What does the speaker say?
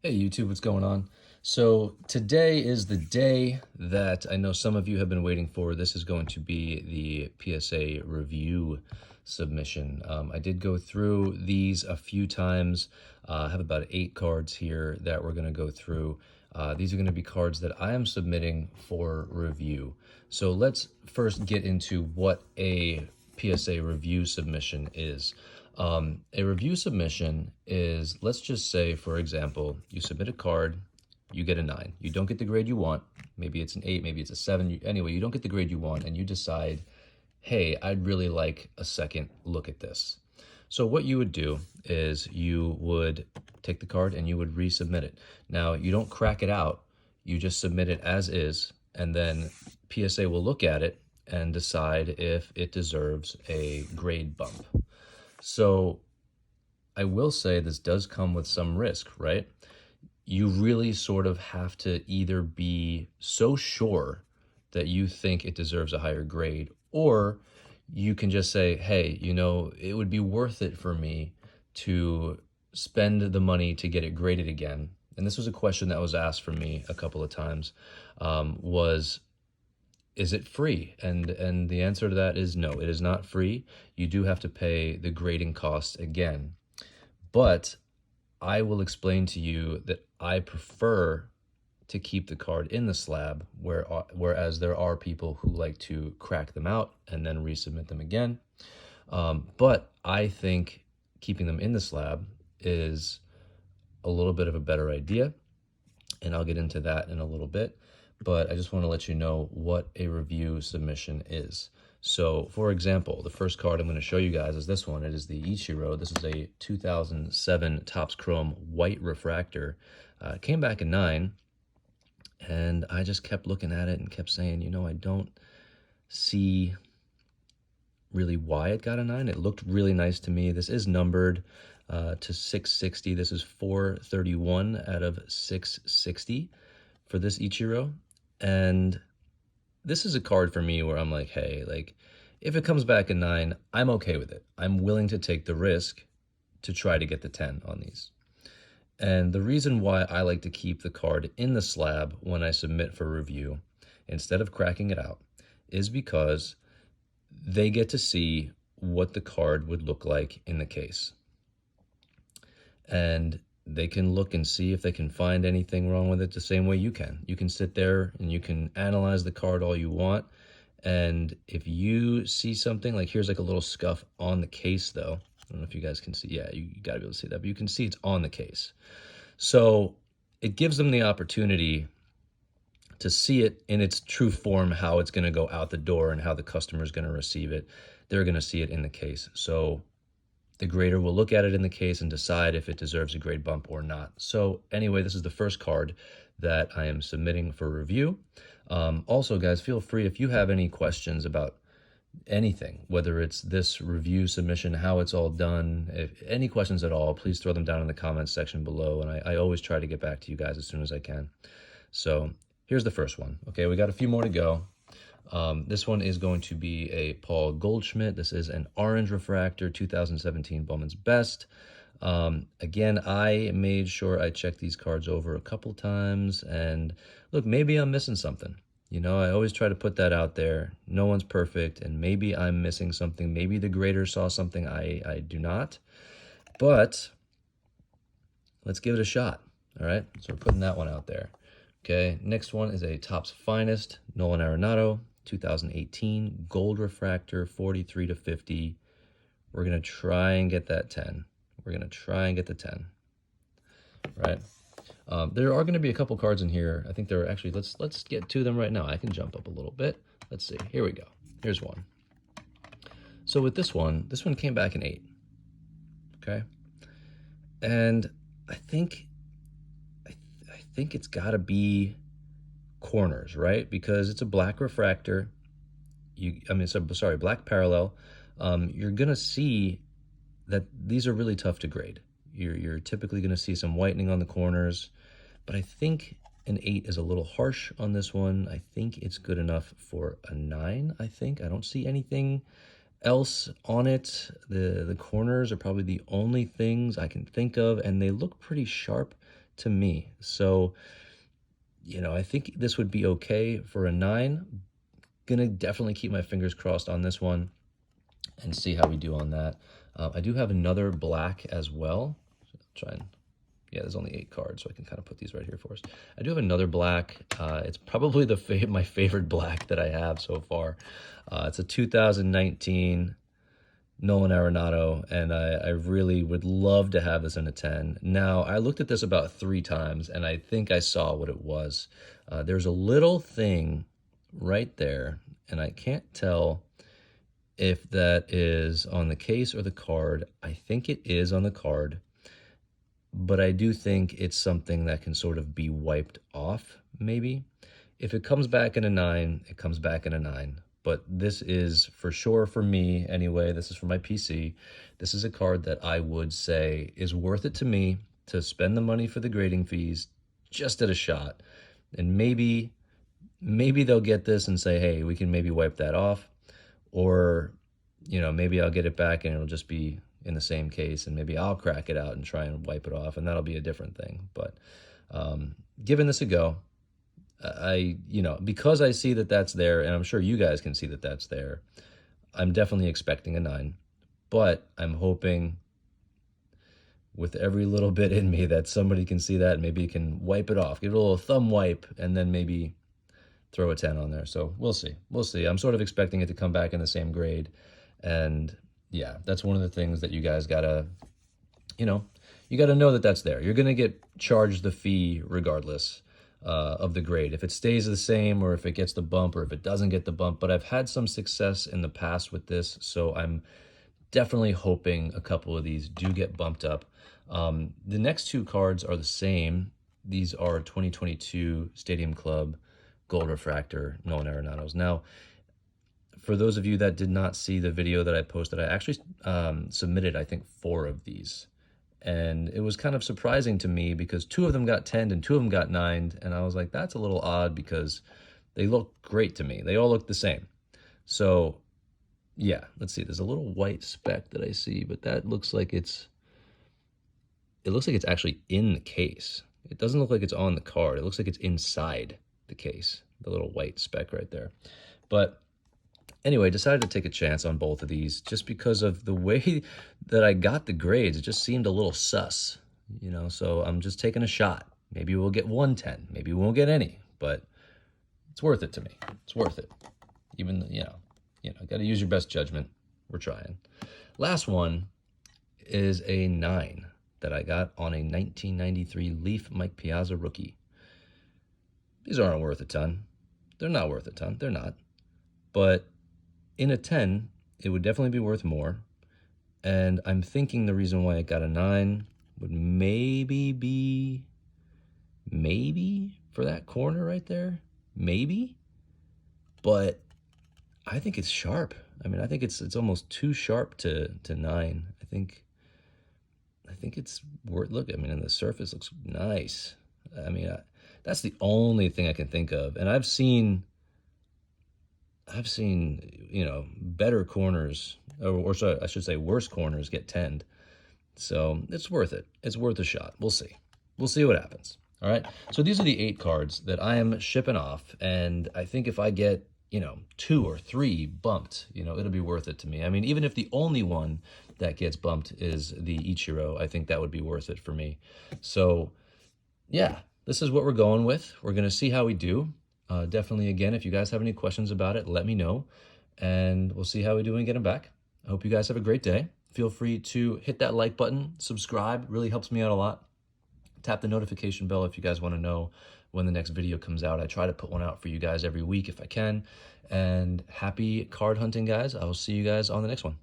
Hey YouTube, what's going on? So today is the day that I know some of you have been waiting for. This is going to be the PSA review submission. I did go through these a few times. I have about 8 cards here that we're going to go through. These are going to be cards that I am submitting for review. So let's first get into what a PSA review submission is. A review submission is, let's just say, for example, you submit a card, you get a 9. You don't get the grade you want. Maybe it's an 8, maybe it's a 7. Anyway, you don't get the grade you want, and you decide, hey, I'd really like a second look at this. So what you would do is you would take the card and you would resubmit it. Now, you don't crack it out. You just submit it as is, and then PSA will look at it and decide if it deserves a grade bump. So I will say this does come with some risk, right? You really sort of have to either be so sure that you think it deserves a higher grade, or you can just say, hey, it would be worth it for me to spend the money to get it graded again. And this was a question that was asked for me a couple of times, is it free? And the answer to that is no, it is not free. You do have to pay the grading costs again. But I will explain to you that I prefer to keep the card in the slab, whereas there are people who like to crack them out and then resubmit them again. But I think keeping them in the slab is a little bit of a better idea, and I'll get into that in a little bit. But I just want to let you know what a review submission is. So, for example, the first card I'm going to show you guys is this one. It is the Ichiro. This is a 2007 Topps Chrome white refractor. Came back a 9, and I just kept looking at it and kept saying, I don't see really why it got a 9. It looked really nice to me. This is numbered to 660. This is 431 out of 660 for this Ichiro. And this is a card for me where I'm like, hey, if it comes back a 9, I'm okay with it. I'm willing to take the risk to try to get the 10 on these. And the reason why I like to keep the card in the slab when I submit for review instead of cracking it out is because they get to see what the card would look like in the case. And they can look and see if they can find anything wrong with it the same way you can. You can sit there and you can analyze the card all you want. And if you see something, like here's like a little scuff on the case though. I don't know if you guys can see. Yeah, you gotta be able to see that, but you can see it's on the case. So it gives them the opportunity to see it in its true form, how it's gonna go out the door and how the customer is gonna receive it. They're gonna see it in the case. So the grader will look at it in the case and decide if it deserves a grade bump or not. So anyway, this is the first card that I am submitting for review. Also, guys, feel free if you have any questions about anything, whether it's this review submission, how it's all done, if any questions at all, please throw them down in the comments section below. And I always try to get back to you guys as soon as I can. So here's the first one. Okay, we got a few more to go. This one is going to be a Paul Goldschmidt. This is an orange refractor, 2017 Bowman's Best. Again, I made sure I checked these cards over a couple times, and look, maybe I'm missing something. I always try to put that out there. No one's perfect, and maybe I'm missing something. Maybe the grader saw something I do not, but let's give it a shot. All right, so we're putting that one out there. Okay, next one is a Topps Finest Nolan Arenado, 2018 gold refractor, 43 to 50. We're gonna try and get that 10. We're gonna try and get the 10. Right? There are gonna be a couple cards in here. I think there are actually. Let's get to them right now. I can jump up a little bit. Let's see. Here we go. Here's one. So with this one came back an 8. Okay, and I think it's got to be corners, right? Because it's a black refractor. Black parallel. You're gonna see that these are really tough to grade. You're typically gonna see some whitening on the corners, but I think an 8 is a little harsh on this one. I think it's good enough for a 9. I don't see anything else on it. The corners are probably the only things I can think of, and they look pretty sharp to me. So, I think this would be okay for a 9. Gonna definitely keep my fingers crossed on this one and see how we do on that. I do have another black as well. Try and, yeah, there's only 8 cards, so I can kind of put these right here for us. I do have another black. It's probably my favorite black that I have so far. It's a 2019 Nolan Arenado, and I really would love to have this in a 10. Now, I looked at this about 3 times, and I think I saw what it was. There's a little thing right there, and I can't tell if that is on the case or the card. I think it is on the card, but I do think it's something that can sort of be wiped off, maybe. If it comes back in a 9, it comes back in a 9. But this is for sure for me anyway. This is for my PC. This is a card that I would say is worth it to me to spend the money for the grading fees just at a shot. And maybe they'll get this and say, hey, we can maybe wipe that off. Or, maybe I'll get it back and it'll just be in the same case, and maybe I'll crack it out and try and wipe it off, and that'll be a different thing. But giving this a go, because I see that that's there, and I'm sure you guys can see that that's there, I'm definitely expecting a 9. But I'm hoping with every little bit in me that somebody can see that and maybe can wipe it off, give it a little thumb wipe, and then maybe throw a 10 on there. So we'll see. We'll see. I'm sort of expecting it to come back in the same grade. And yeah, that's one of the things that you guys gotta, you gotta know that that's there. You're gonna get charged the fee regardless of the grade, if it stays the same or if it gets the bump or if it doesn't get the bump. But I've had some success in the past with this, so I'm definitely hoping a couple of these do get bumped up. The next 2 cards are the same. These are 2022 Stadium Club Gold Refractor Nolan Arenados. Now, for those of you that did not see the video that I posted, I actually submitted, I think, 4 of these. And it was kind of surprising to me because 2 of them got 10'd and 2 of them got 9'd. And I was like, that's a little odd because they look great to me. They all look the same. So, yeah, let's see. There's a little white speck that I see, but that looks like it looks like it's actually in the case. It doesn't look like it's on the card. It looks like it's inside the case, the little white speck right there. But anyway, decided to take a chance on both of these just because of the way that I got the grades. It just seemed a little sus, so I'm just taking a shot. Maybe we'll get 110, maybe we won't get any, but it's worth it to me. It's worth it. Even, got to use your best judgment. We're trying. Last one is a 9 that I got on a 1993 Leaf Mike Piazza rookie. These aren't worth a ton. They're not worth a ton. They're not. But in a 10, it would definitely be worth more. And I'm thinking the reason why it got a 9 would maybe be, for that corner right there. Maybe. But I think it's sharp. I mean, I think it's almost too sharp to 9. I think it's worth, look, I mean, and the surface looks nice. I mean, that's the only thing I can think of. And I've seen, better corners, or so I should say worse corners get 10'd. So it's worth it. It's worth a shot. We'll see. We'll see what happens. All right. So these are the 8 cards that I am shipping off. And I think if I get, 2 or 3 bumped, it'll be worth it to me. I mean, even if the only one that gets bumped is the Ichiro, I think that would be worth it for me. So yeah, this is what we're going with. We're going to see how we do. Definitely, again, if you guys have any questions about it, let me know, and we'll see how we do and get them back. I hope you guys have a great day. Feel free to hit that like button, subscribe, really helps me out a lot. Tap the notification bell if you guys want to know when the next video comes out. I try to put one out for you guys every week if I can. And happy card hunting, guys. I will see you guys on the next one.